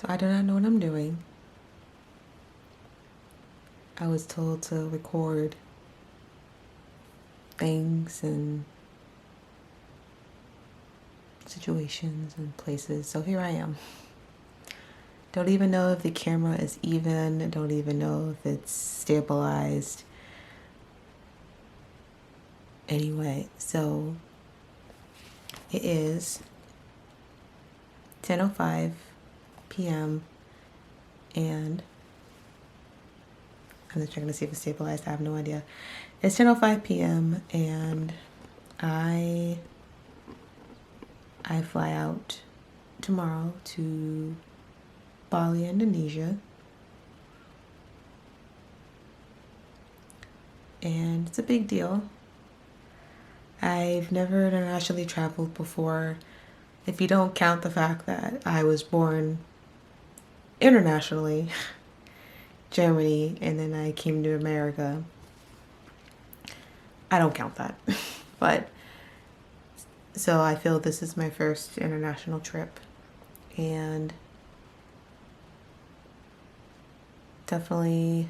So I do not know what I'm doing. I was told to record things and situations and places. So here I am. Don't even know if the camera is even. Don't even know if it's stabilized. Anyway, so it is 10:05 p.m. and I'm just checking to see if it's stabilized. I have no idea. It's 10:05 p.m. and I fly out tomorrow to Bali, Indonesia. And it's a big deal. I've never internationally traveled before. If you don't count the fact that I was born internationally, Germany, and then I came to America, I don't count that. But so I feel this is my first international trip, and definitely,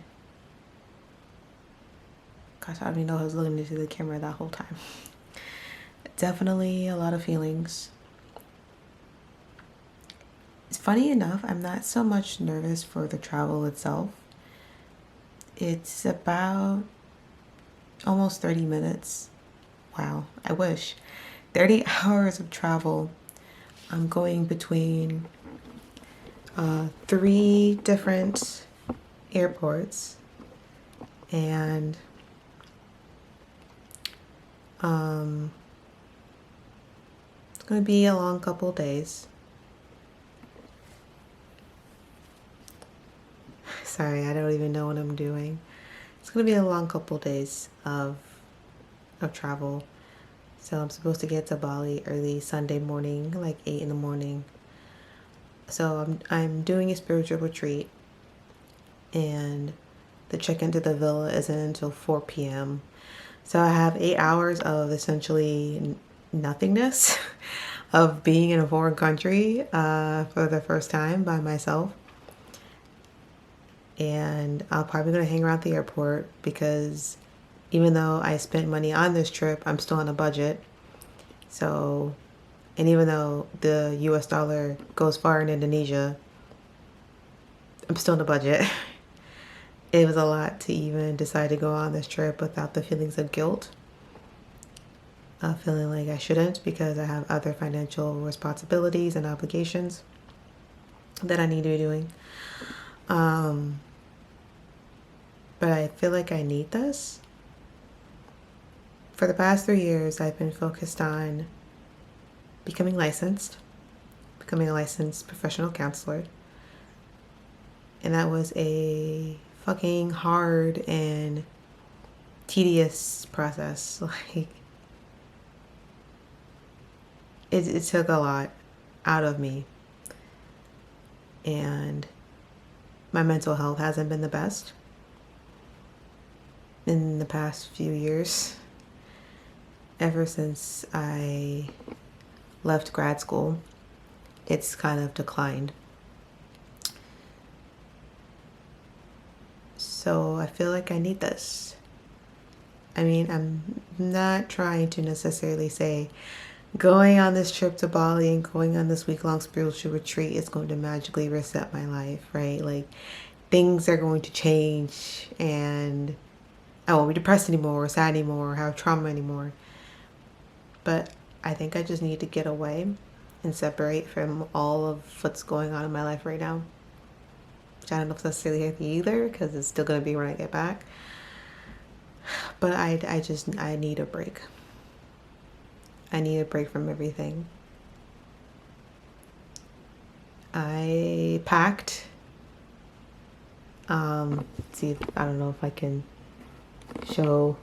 gosh, I don't even know I was looking into the camera that whole time. Definitely a lot of feelings. It's funny enough, I'm not so much nervous for the travel itself. It's about almost 30 minutes. Wow, I wish. 30 hours of travel. I'm going between 3 different airports, and it's going to be a long couple of days. Sorry, I don't even know what I'm doing. It's going to be a long couple of days of travel. So I'm supposed to get to Bali early Sunday morning, like 8 in the morning. So I'm doing a spiritual retreat, and the check into the villa isn't until 4 p.m. So I have 8 hours of essentially nothingness of being in a foreign country for the first time by myself. And I'm probably going to hang around the airport because even though I spent money on this trip, I'm still on a budget. So, and even though the US dollar goes far in Indonesia, I'm still on a budget. It was a lot to even decide to go on this trip without the feelings of guilt. Feeling like I shouldn't because I have other financial responsibilities and obligations that I need to be doing. But I feel like I need this. For the past 3 years, I've been focused on becoming a licensed professional counselor. And that was a fucking hard and tedious process. Like, it took a lot out of me. And my mental health hasn't been the best in the past few years. Ever since I left grad school, it's kind of declined. So I feel like I need this. I mean, I'm not trying to necessarily say going on this trip to Bali and going on this week-long spiritual retreat is going to magically reset my life, right? Like, things are going to change and I won't be depressed anymore or sad anymore or have trauma anymore. But I think I just need to get away and separate from all of what's going on in my life right now. Which I don't know if it's necessarily healthy either, because it's still going to be when I get back. But I need a break. I need a break from everything. I packed. See, I don't know if I can show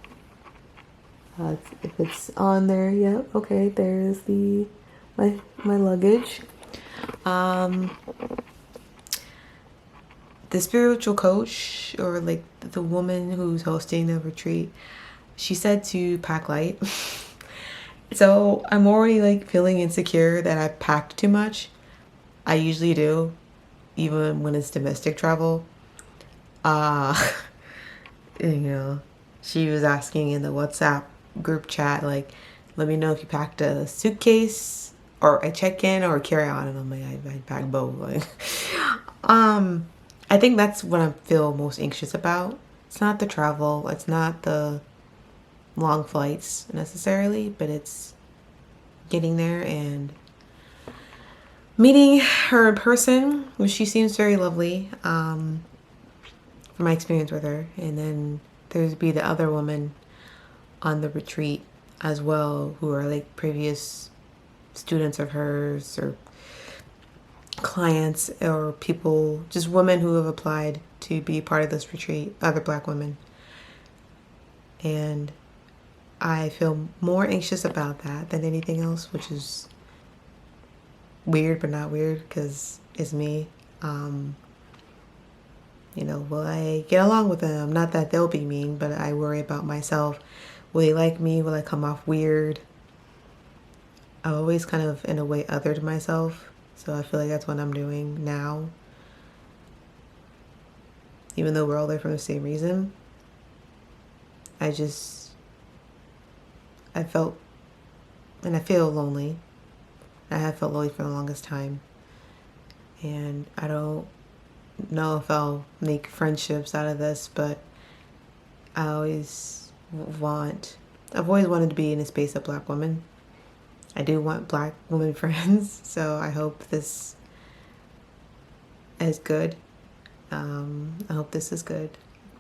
if it's on there yet. Okay, there's my luggage. The spiritual coach, or like the woman who's hosting the retreat, she said to pack light. So I'm already like feeling insecure that I packed too much. I usually do. even when it's domestic travel. Uh, you know, she was asking in the WhatsApp group chat, like, let me know if you packed a suitcase or a check-in or a carry-on. And I'm like, I packed both. Like, I think that's what I feel most anxious about. It's not the travel. It's not the long flights necessarily, but it's getting there and meeting her in person, which she seems very lovely, from my experience with her. And then there's be the other woman on the retreat as well, who are like previous students of hers or clients or people, just women who have applied to be part of this retreat, other Black women. And I feel more anxious about that than anything else, which is weird but not weird because it's me. You know, will I get along with them? Not that they'll be mean, but I worry about myself. Will they like me? Will I come off weird? I'm always kind of, in a way, othered myself. So I feel like that's what I'm doing now. Even though we're all there for the same reason. I felt, and I feel lonely. I have felt lonely for the longest time. And I don't know if I'll make friendships out of this, but I've always wanted to be in a space of Black women. I do want Black women friends, so I hope this is good. I hope this is good.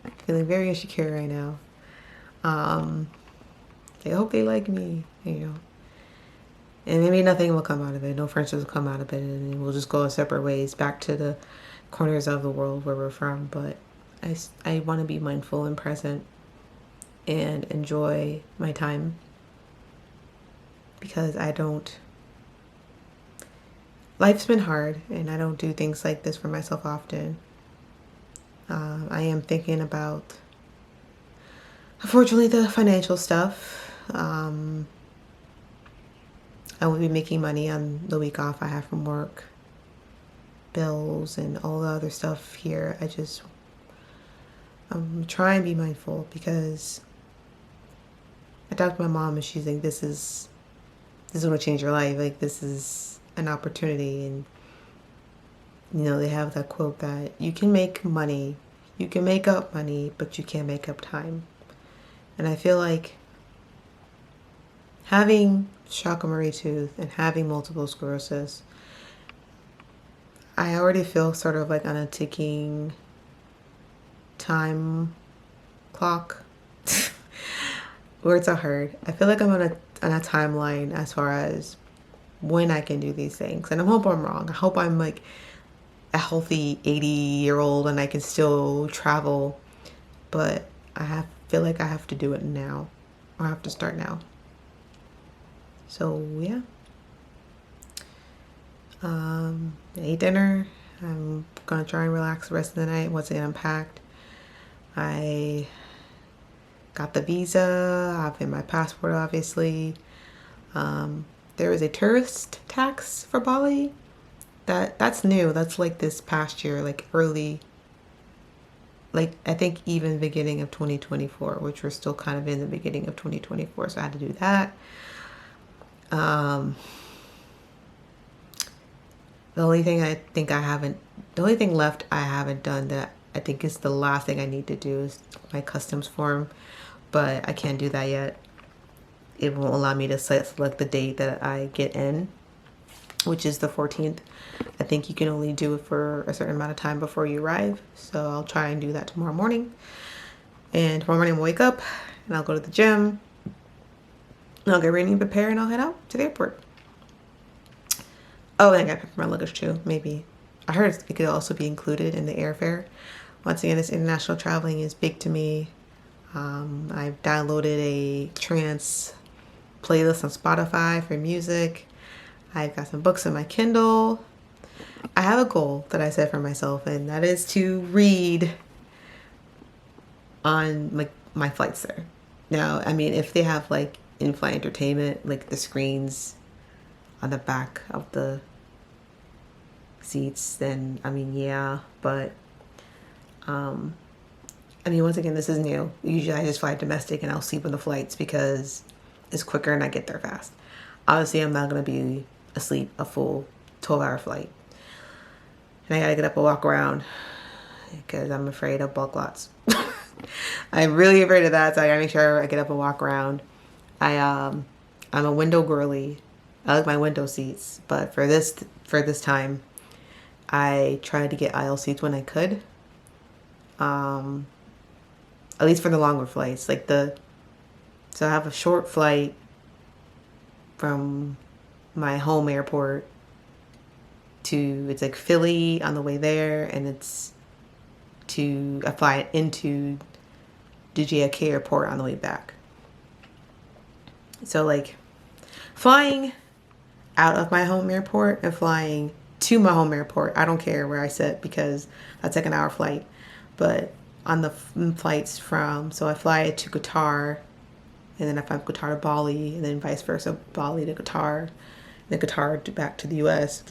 I'm feeling very insecure right now. I hope they like me, you know. And maybe nothing will come out of it. No friendships will come out of it, and we'll just go our separate ways back to the corners of the world where we're from. But I want to be mindful and present and enjoy my time, because life's been hard and I don't do things like this for myself often. I am thinking about, unfortunately, the financial stuff. I will be making money on the week off I have from work, bills and all the other stuff here. I'm trying to be mindful, because I talked to my mom and she's like, this is going to change your life. Like, this is an opportunity. And, you know, they have that quote that you can make money, you can make up money, but you can't make up time. And I feel like having Shakamarie tooth and having multiple sclerosis, I already feel sort of like on a ticking time clock. Words are hard. I feel like I'm on a timeline as far as when I can do these things. And I hope I'm wrong. I hope I'm like a healthy 80-year-old and I can still travel. But feel like I have to do it now. Or I have to start now. So yeah. I ate dinner. I'm gonna try and relax the rest of the night once I get unpacked. I got the visa. I have in my passport, obviously. There is a tourist tax for Bali. That's new. That's like this past year, like early, like I think even beginning of 2024, which we're still kind of in the beginning of 2024. So I had to do that. The only thing left I haven't done that I think is the last thing I need to do is my customs form, but I can't do that yet. It won't allow me to select the date that I get in, which is the 14th. I think you can only do it for a certain amount of time before you arrive. So I'll try and do that tomorrow morning. And tomorrow morning I'll wake up and I'll go to the gym. And I'll get ready and prepare and I'll head out to the airport. Oh, and I gotta pick up my luggage too, maybe. I heard it could also be included in the airfare. Once again, this international traveling is big to me. I've downloaded a trance playlist on Spotify for music. I've got some books on my Kindle. I have a goal that I set for myself, and that is to read on my flights there. Now, I mean, if they have like in-flight entertainment, like the screens on the back of the seats, then I mean, yeah, but I mean, once again, this is new. Usually I just fly domestic and I'll sleep on the flights because it's quicker and I get there fast. Obviously, I'm not going to be asleep a full 12-hour flight. And I got to get up and walk around because I'm afraid of bug lots. I'm really afraid of that, so I got to make sure I get up and walk around. I'm a window girly. I like my window seats, but for this time, I tried to get aisle seats when I could. At least for the longer flights, so I have a short flight from my home airport to, it's like Philly on the way there, and I fly into the JFK airport on the way back. So like flying out of my home airport and flying to my home airport, I don't care where I sit because that's like an hour flight. But on the flights so I fly to Qatar, and then I fly from Qatar to Bali, and then vice versa, Bali to Qatar, and then Qatar back to the US.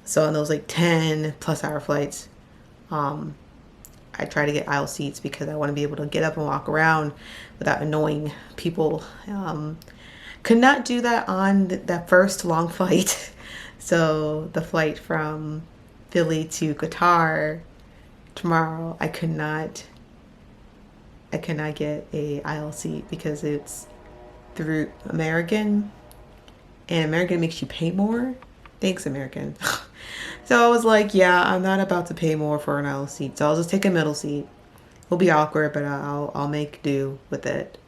So on those like 10 plus hour flights, I try to get aisle seats because I want to be able to get up and walk around without annoying people. Could not do that on that first long flight. So the flight from Philly to Qatar tomorrow, I could not get a aisle seat because it's through American, and American makes you pay more. Thanks, American. So I was like, yeah, I'm not about to pay more for an aisle seat, so I'll just take a middle seat. It'll be awkward, but I'll make do with it.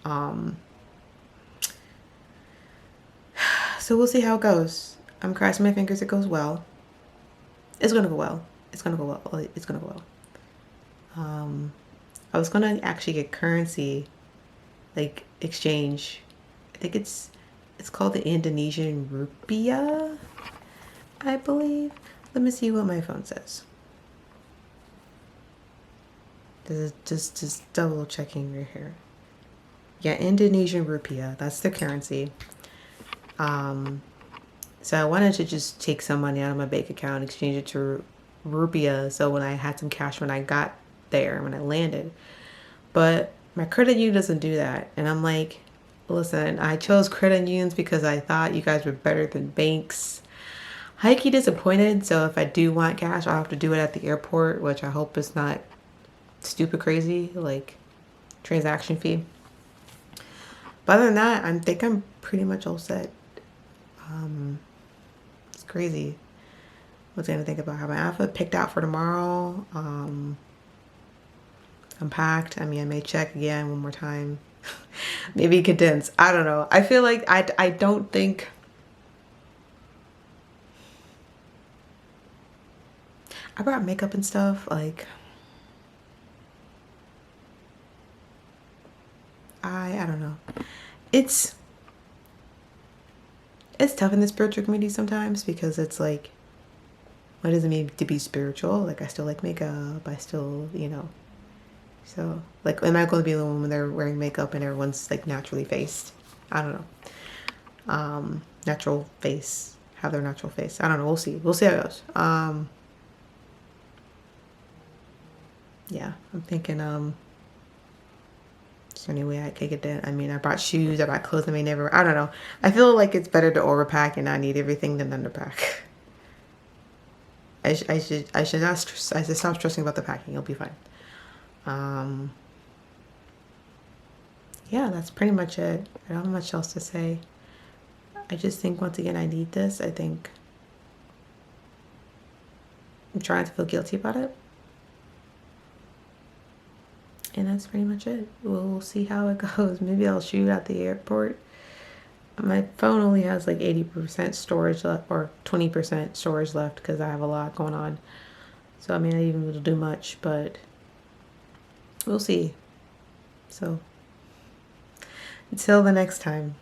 So we'll see how it goes. I'm crossing my fingers it goes well. It's gonna go well. It's gonna go well. It's gonna go well. I was gonna actually get currency, like exchange. I think it's called the Indonesian rupiah, I believe. Let me see what my phone says. This is just double checking right here. Yeah, Indonesian rupiah. That's the currency. So I wanted to just take some money out of my bank account, exchange it to rupiah, so when I had some cash when I got there, when I landed. But my credit union doesn't do that. And I'm like, listen, I chose credit unions because I thought you guys were better than banks. Hikey disappointed, so if I do want cash, I'll have to do it at the airport, which I hope is not stupid crazy, like transaction fee. But other than that, I think I'm pretty much all set. It's crazy. What's gonna think about having my outfit picked out for tomorrow. I'm packed. I mean, I may check again one more time. Maybe condense. I don't know. I feel like I don't think. I brought makeup and stuff. Like, I don't know. It's tough in the spiritual community sometimes because it's like, what does it mean to be spiritual? Like, I still like makeup. I still, So, like, am I going to be the one when they're wearing makeup and everyone's like naturally faced? I don't know. Natural face. Have their natural face. I don't know. We'll see. We'll see how it goes. Yeah, I'm thinking, is there any way I could get that? I mean, I brought shoes, I brought clothes I may never, I don't know. I feel like it's better to overpack and not need everything than underpack. I should stop stressing about the packing. It'll be fine. Yeah, that's pretty much it. I don't have much else to say. I just think, once again, I need this. I think I'm trying to feel guilty about it. And that's pretty much it. We'll see how it goes. Maybe I'll shoot at the airport. My phone only has like 80% storage left, or 20% storage left, because I have a lot going on. So I may not even be able to do much, but we'll see. So until the next time.